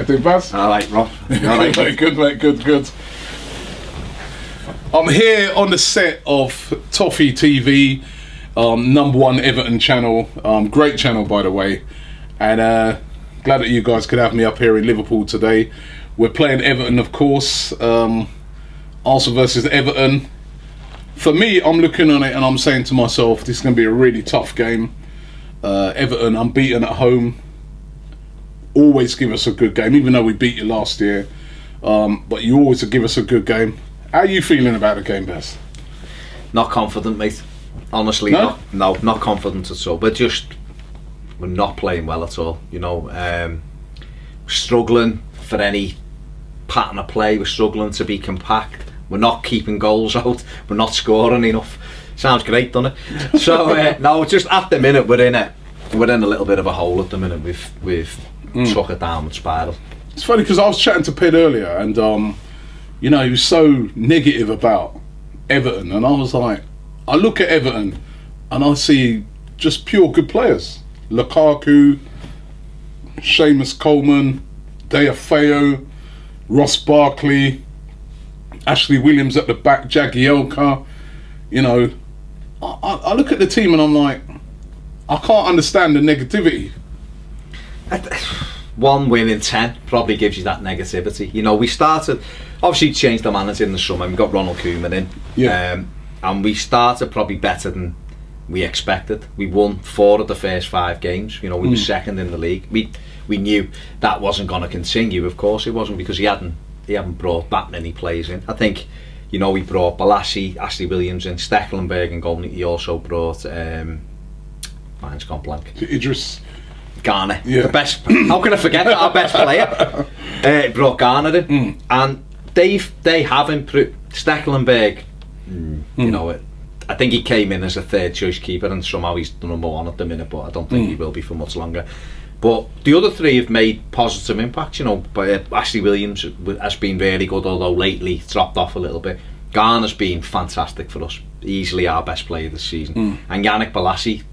I do, Baz? All right, Rob. All right. Good, mate, good. I'm here on the set of Toffee TV, #1 Everton channel. Great channel, by the way. And glad that you guys could have me up here in Liverpool today. We're playing Everton, of course. Arsenal versus Everton. For me, I'm looking on it and I'm saying to myself, this is going to be a really tough game. Everton, unbeaten at home. Always give us a good game, even though we beat you last year. But you always give us a good game. How are you feeling about the game, Bess? Not confident, mate. Honestly, no? Not confident at all. We're not playing well at all. You know, struggling for any pattern of play. We're struggling to be compact. We're not keeping goals out. We're not scoring enough. Sounds great, doesn't it? So no, just at the minute we're in a little bit of a hole at the minute. We've took a downward spiral. It's funny because I was chatting to Ped earlier, and you know, he was so negative about Everton, and I was like, I look at Everton and I see just pure good players. Lukaku, Seamus Coleman, Deulofeu, Ross Barkley, Ashley Williams at the back, Jagielka. You know, I look at the team and I'm like, I can't understand the negativity. 1 win in 10 probably gives you that negativity. You know, we started, obviously changed the manager in the summer. We got Ronald Koeman in, and we started probably better than we expected. We won 4 of the first 5 games. You know, we were second in the league. We knew that wasn't going to continue. Of course, it wasn't, because he hadn't brought that many players in. I think, you know, he brought Balassi, Ashley Williams in, Stekelenburg and goal. He also brought mine's gone blank. Idris Garner, the best. How can I forget that? Our best player. Brought Garner in, and they have improved. Stekelenburg, you know, I think he came in as a 3rd choice keeper, and somehow he's the #1 at the minute. But I don't think he will be for much longer. But the other 3 have made positive impacts. You know, but Ashley Williams has been really good, although lately dropped off a little bit. Garner's been fantastic for us, easily our best player this season, and Yannick Balassi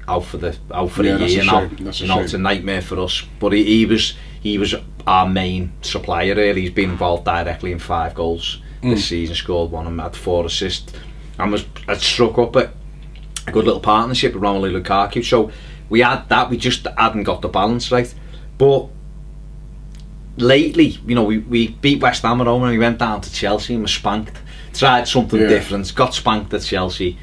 out for a year now. You know, it's a nightmare for us. But he was our main supplier. Really, he's been involved directly in 5 goals this season. Scored 1 and had 4 assists, and had struck up a good little partnership with Romelu Lukaku. So we had that. We just hadn't got the balance right. But lately, you know, we beat West Ham at home, and we went down to Chelsea and were spanked. Tried something different. Got spanked at Chelsea.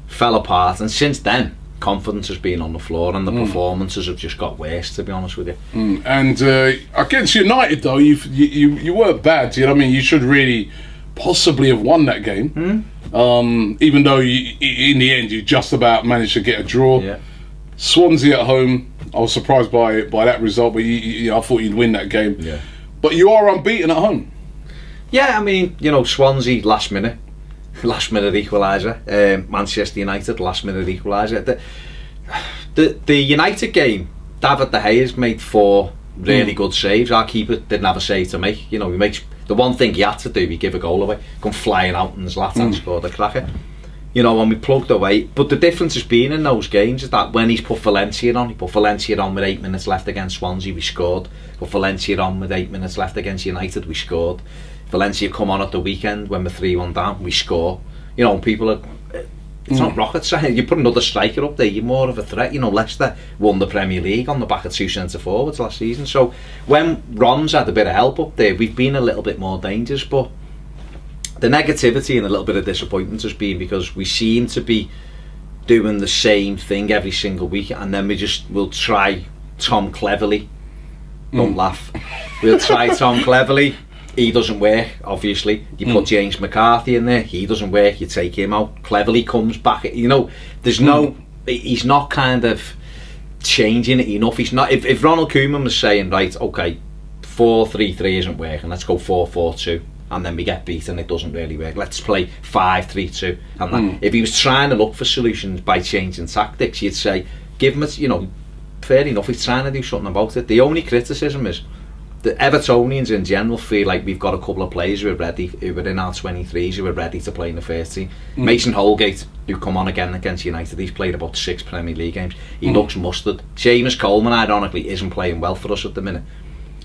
Fell apart, and since then, confidence has been on the floor, and the performances have just got worse, to be honest with you. And against United, though, you weren't bad. You know what I mean? You should really possibly have won that game. Even though in the end you just about managed to get a draw. Swansea at home, I was surprised by that result, but I thought you'd win that game. But you are unbeaten at home. I mean, you know, Swansea last minute equaliser. Manchester United last minute equaliser. The United game, David De Gea's made 4 really good saves. Our keeper didn't have a save to make. You know, he makes the one thing he had to do. He give a goal away, come flying out, and Zlatan scored a cracker. You know, when we plugged away. But the difference has been in those games is that when he's put Valencia on, with 8 minutes left against Swansea, we scored. Put Valencia on with 8 minutes left against United, we scored. Valencia come on at the weekend when we're 3-1 down, we score. You know, people are, it's not rocket science. You put another striker up there, you're more of a threat. You know, Leicester won the Premier League on the back of 2 centre forwards last season. So when Ron's had a bit of help up there, we've been a little bit more dangerous. But the negativity and a little bit of disappointment has been because we seem to be doing the same thing every single week, and then we'll try Tom Cleverley. Don't laugh. We'll try Tom Cleverley. He doesn't work, obviously. You put James McCarthy in there, he doesn't work, you take him out. Cleverley comes back. You know, there's he's not kind of changing it enough. He's not. If Ronald Koeman was saying, right, okay, 4-3-3 isn't working, let's go 4-4-2, and then we get beaten, it doesn't really work, let's play 5-3-2. And if he was trying to look for solutions by changing tactics, you'd say, give him you know, fair enough, he's trying to do something about it. The only criticism is the Evertonians in general feel like we've got a couple of players who are ready, who were in our 23s, who are ready to play in the first team. Mason Holgate, who come on again against United, he's played about 6 Premier League games. He looks mustard. Seamus Coleman, ironically, isn't playing well for us at the minute.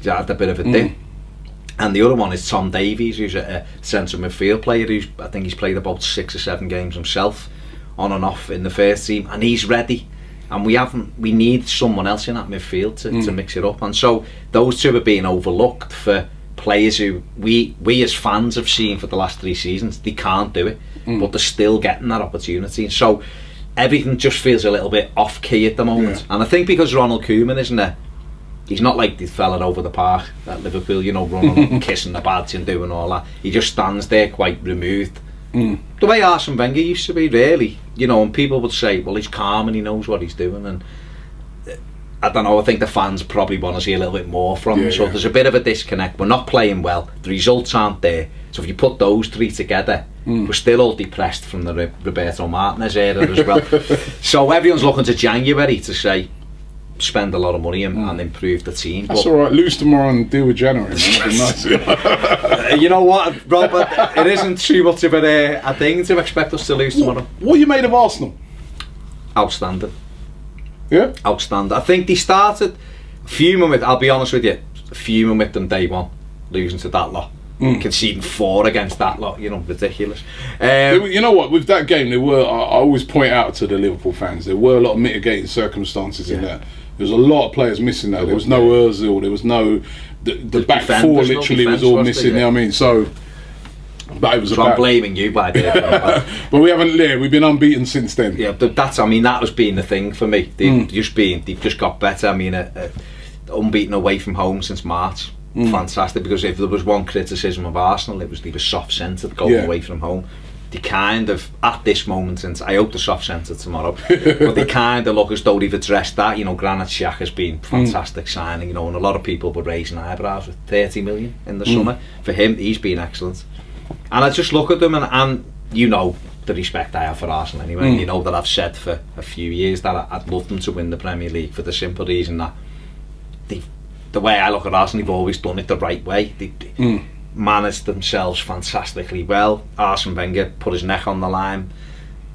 He's had a bit of a dip. And the other one is Tom Davies, who's a centre midfield player. I think he's played about 6 or 7 games himself, on and off in the first team, and he's ready. And we need someone else in that midfield to mix it up. And so those two are being overlooked for players who we as fans have seen for the last 3 seasons. They can't do it, but they're still getting that opportunity. And so everything just feels a little bit off key at the moment. And I think because Ronald Koeman isn't there, he's not like the fella over the park at Liverpool, you know, running up, kissing the badge and doing all that. He just stands there quite removed. The way Arsene Wenger used to be, really, you know, and people would say, well, he's calm and he knows what he's doing. And I don't know, I think the fans probably want to see a little bit more from him. So there's a bit of a disconnect. We're not playing well. The results aren't there. So if you put those 3 together, we're still all depressed from the Roberto Martinez era as well. So everyone's looking to January to say, spend a lot of money and improve the team. That's alright, lose tomorrow and deal with January, man. That'd be nice. You know what, Robert, it isn't too much of a thing to expect us to lose tomorrow. What you made of Arsenal? Outstanding. Yeah? Outstanding. I think they started fuming with, I'll be honest with you, fuming with them day one, losing to that lot. Conceding 4 against that lot, you know, ridiculous. You know what, with that game, there were, I always point out to the Liverpool fans, there were a lot of mitigating circumstances in that. There was a lot of players missing that. There was no Ozil, there was no, the back 4 literally was all missing, you know what I mean? So, but it was I'm blaming you by the but we haven't, we've been unbeaten since then. Yeah, but that's, I mean, that was being the thing for me. They've just got better. I mean, unbeaten away from home since March. Fantastic, because if there was one criticism of Arsenal, it was they were soft-centred going away from home. They kind of, at this moment, and I hope they're soft-centred tomorrow, but they kind of look as though they've addressed that. You know, Granit Xhaka has been fantastic signing, you know, and a lot of people were raising eyebrows with 30 million in the summer. For him, he's been excellent. And I just look at them, and you know the respect I have for Arsenal anyway. You know that I've said for a few years that I'd love them to win the Premier League for the simple reason that the way I look at Arsenal, they've always done it the right way. They managed themselves fantastically well. Arsene Wenger put his neck on the line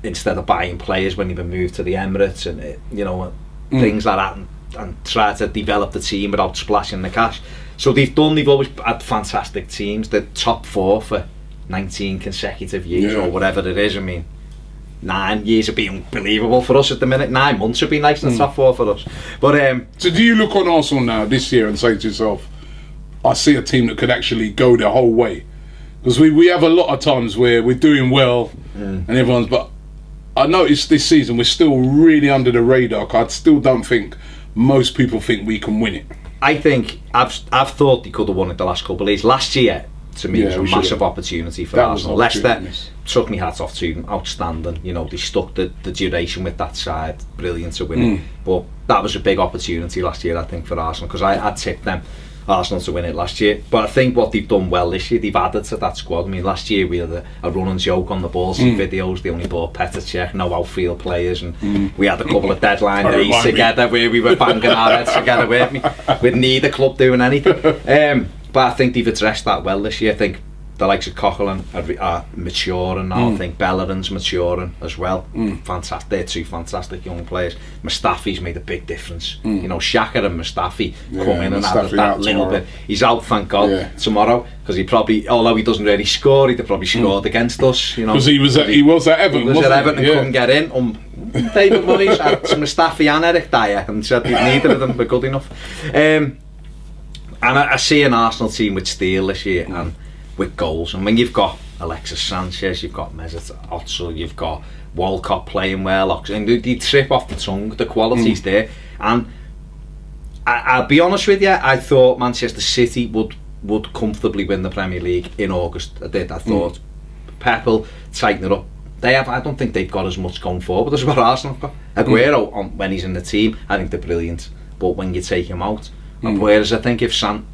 instead of buying players when he been moved to the Emirates and you know, things like that, and tried to develop the team without splashing the cash. So they've always had fantastic teams. The top 4 for 19 consecutive years or whatever it is. I mean, 9 years would be unbelievable for us at the minute. 9 months would be nice in the top 4 for us. But so do you look on Arsenal now this year and say to yourself, I see a team that could actually go the whole way? Because we have a lot of times where we're doing well and everyone's, but I noticed this season we're still really under the radar. I still don't think most people think we can win it. I think I've thought they could have won it the last couple of years. Last year, to me, it was a massive opportunity for Arsenal. Leicester took me hats off to them, outstanding. You know, they stuck the duration with that side, brilliant to win it. But that was a big opportunity last year, I think, for Arsenal, because I tipped them, Arsenal, to win it last year. But I think what they've done well this year, they've added to that squad. I mean, last year we had a running joke on the ball, some videos, they only bought Petr Cech, no outfield players, and we had a couple of deadline days together where we were banging our heads together, weren't we? With neither club doing anything. But I think they've addressed that well this year. I think the likes of Coquelin are maturing now. I think Bellerin's maturing as well. Fantastic, they're 2 fantastic young players. Mustafi's made a big difference. You know, Xhaka and Mustafi come in and added that little bit. He's out, thank God, tomorrow, because he probably, although he doesn't really score, he'd have probably scored against us. You know, because he was at Everton. He was at Everton and couldn't get in. David Moyes had Mustafi and Eric Dyer and said neither of them were good enough. And I see an Arsenal team with steel this year and with goals. And when you've got Alexis Sanchez, you've got Mesut Ozil, you've got Walcott playing well, and they trip off the tongue, the quality's there. And I'll be honest with you, I thought Manchester City would comfortably win the Premier League in August. I did. I thought Pep will tighten it up. I don't think they've got as much going forward as what Arsenal have got. Aguero, when he's in the team, I think they're brilliant. But when you take him out, whereas I think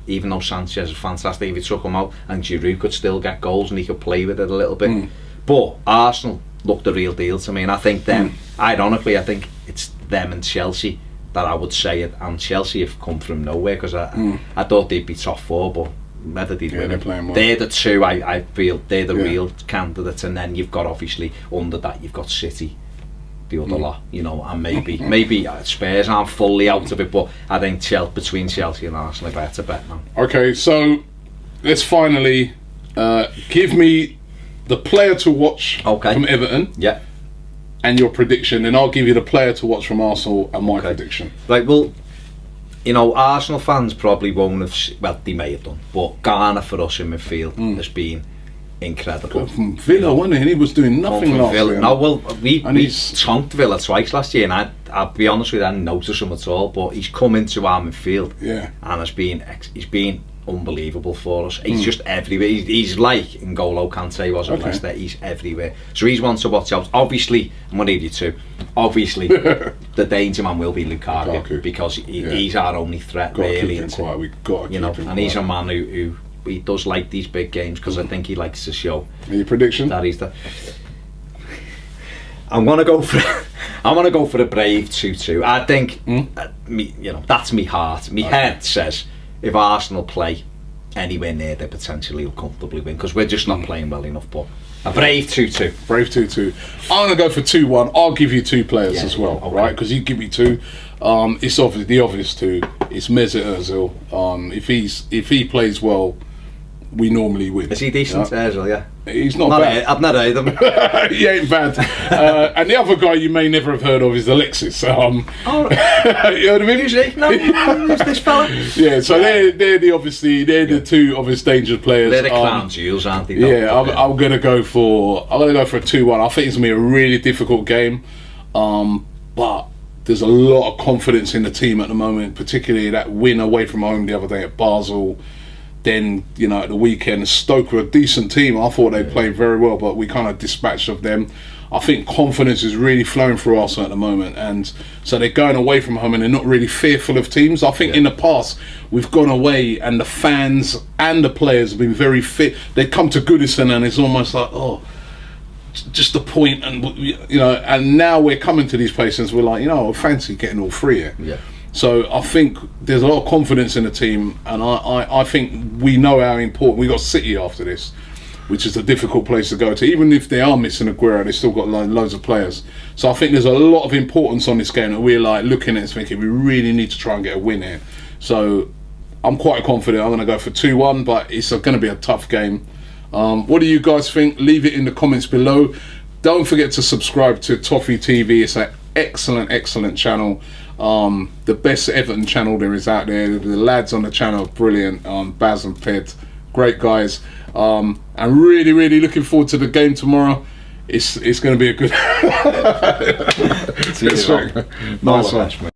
even though Sanchez is fantastic, if you took him out, and Giroud could still get goals and he could play with it a little bit. But Arsenal look the real deal to me, and I think them, ironically, I think it's them and Chelsea that I would say it, and Chelsea have come from nowhere, because I thought they'd be top 4, but whether they'd win it, well. They're the 2 I feel they're the real candidates. And then you've got, obviously, under that you've got City, the other lot, you know, and maybe Spurs aren't fully out of it, but I think between Chelsea and Arsenal, I better bet now. Okay, so let's finally give me the player to watch from Everton. Yeah. And your prediction, and I'll give you the player to watch from Arsenal and my prediction. Right, well, you know, Arsenal fans probably won't have, well, they may have done, but Garner for us in midfield has been incredible. From Villa, wasn't he? And he was doing nothing last year. No, well, we tonked Villa twice last year, and I'll be honest with you, I didn't notice him at all, but he's come into our midfield, and he's been unbelievable for us. He's just everywhere. He's like N'Golo Kante was at Leicester. He's everywhere. So he's one to watch out. Obviously, I'm going to leave you two. Obviously, the danger man will be Lukaku because he's our only threat, really. We've got to, you know, and he's a man who he does like these big games because I think he likes to show. And your prediction? That he's the. I'm gonna go for a brave 2-2. I think you know, that's me heart. Me head says if Arsenal play anywhere near, they potentially will comfortably win because we're just not playing well enough. But a brave 2-2. Brave 2-2. I'm gonna go for 2-1. I'll give you two players as well, right? Because you give me two. It's obvious. The obvious two. It's Mesut Ozil. If he plays well, we normally win. Is he decent, Ozil? Yeah. He's not bad. I've not heard of him. He ain't bad. And the other guy you may never have heard of is Alexis. You heard of him? Usually, no. Who's this fella? Yeah, so they're the two obvious dangerous players. They're the crown jewels, aren't they? Yeah, I'm gonna go for a 2-1. I think it's gonna be a really difficult game, but there's a lot of confidence in the team at the moment, particularly that win away from home the other day at Basel. Then, you know, at the weekend, Stoke were a decent team. I thought they played very well, but we kind of dispatched of them. I think confidence is really flowing through Arsenal at the moment, and so they're going away from home and they're not really fearful of teams. I think in the past we've gone away and the fans and the players have been very fit. They come to Goodison and it's almost like, oh, just a point, and you know. And now we're coming to these places. We're like, you know, I fancy getting all three here. Yeah. So I think there's a lot of confidence in the team, and I think we know how important. We got City after this, which is a difficult place to go to. Even if they are missing Aguero, they still got loads of players. So I think there's a lot of importance on this game that we're like looking at and thinking we really need to try and get a win here. So I'm quite confident. I'm going to go for 2-1, but it's going to be a tough game. What do you guys think? Leave it in the comments below. Don't forget to subscribe to Toffee TV. It's an excellent channel. The best Everton channel there is out there. The lads on the channel are brilliant. Baz and Ped, great guys. I'm really looking forward to the game tomorrow. It's going to be a good. Nice one.